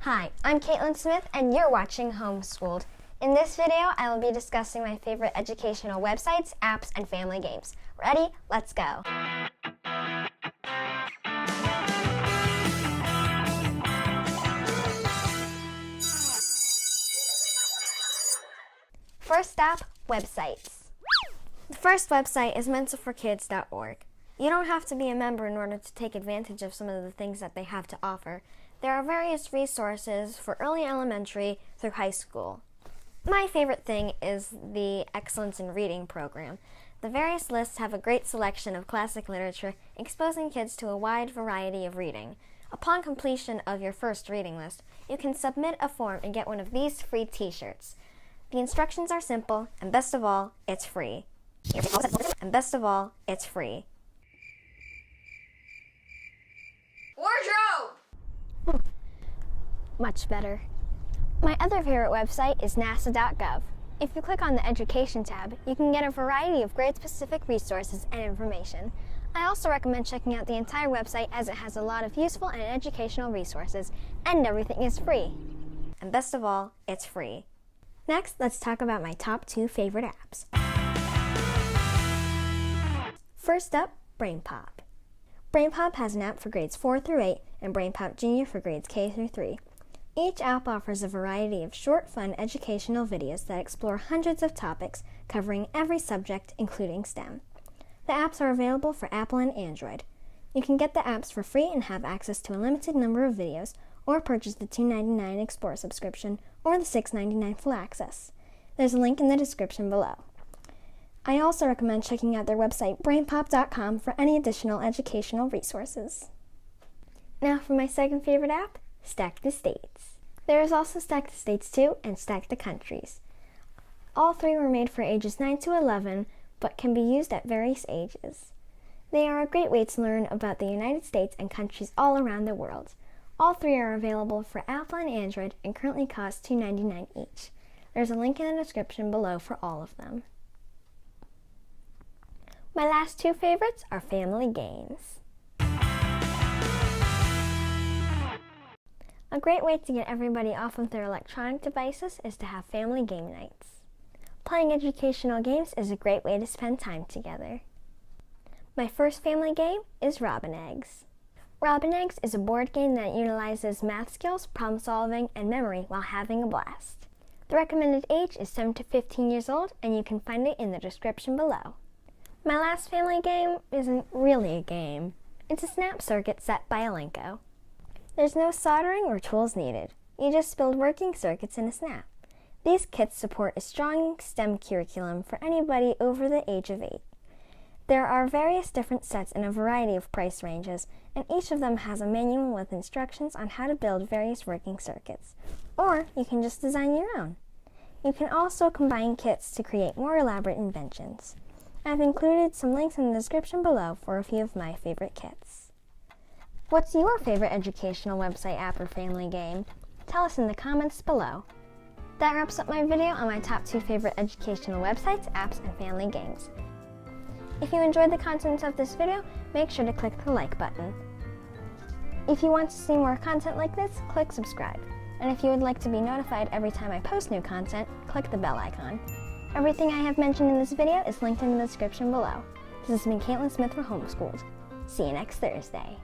Hi, I'm Kaitlin Smith and you're watching HomeSchooled. In this video, I will be discussing my favorite educational websites, apps, and family games. Ready? Let's go. First up, websites. The first website is mensaforkids.org. You don't have to be a member in order to take advantage of some of the things that they have to offer. There are various resources for early elementary through high school. My favorite thing is the Excellence in Reading program. The various lists have a great selection of classic literature, exposing kids to a wide variety of reading. Upon completion of your first reading list, you can submit a form and get one of these free t-shirts. The instructions are simple, and best of all, it's free. And best of all, it's free. Wardrobe! Much better. My other favorite website is nasa.gov. If you click on the Education tab, you can get a variety of grade-specific resources and information. I also recommend checking out the entire website as it has a lot of useful and educational resources, and everything is free. And best of all, it's free. Next, let's talk about my top 2 favorite apps. First up, BrainPOP. BrainPOP has an app for grades 4 through 8 and BrainPOP Junior for grades K through 3. Each app offers a variety of short, fun educational videos that explore hundreds of topics covering every subject, including STEM. The apps are available for Apple and Android. You can get the apps for free and have access to a limited number of videos, or purchase the $2.99 Explore subscription or the $6.99 full access. There's a link in the description below. I also recommend checking out their website BrainPOP.com for any additional educational resources. Now for my second favorite app, Stack the States. There is also Stack the States 2 and Stack the Countries. All three were made for ages 9 to 11, but can be used at various ages. They are a great way to learn about the United States and countries all around the world. All three are available for Apple and Android and currently cost $2.99 each. There's a link in the description below for all of them. My last 2 favorites are family games. A great way to get everybody off of their electronic devices is to have family game nights. Playing educational games is a great way to spend time together. My first family game is Robbin Eggs. Robbin Eggs is a board game that utilizes math skills, problem solving, and memory while having a blast. The recommended age is 7 to 15 years old, and you can find it in the description below. My last family game isn't really a game. It's a snap circuit set by Elenco. There's no soldering or tools needed. You just build working circuits in a snap. These kits support a strong STEM curriculum for anybody over the age of 8. There are various different sets in a variety of price ranges, and each of them has a manual with instructions on how to build various working circuits. Or you can just design your own. You can also combine kits to create more elaborate inventions. I've included some links in the description below for a few of my favorite kits. What's your favorite educational website, app, or family game? Tell us in the comments below. That wraps up my video on my top 2 favorite educational websites, apps, and family games. If you enjoyed the content of this video, make sure to click the like button. If you want to see more content like this, click subscribe. And if you would like to be notified every time I post new content, click the bell icon. Everything I have mentioned in this video is linked in the description below. This has been Kaitlin Smith for HomeSchooled. See you next Thursday.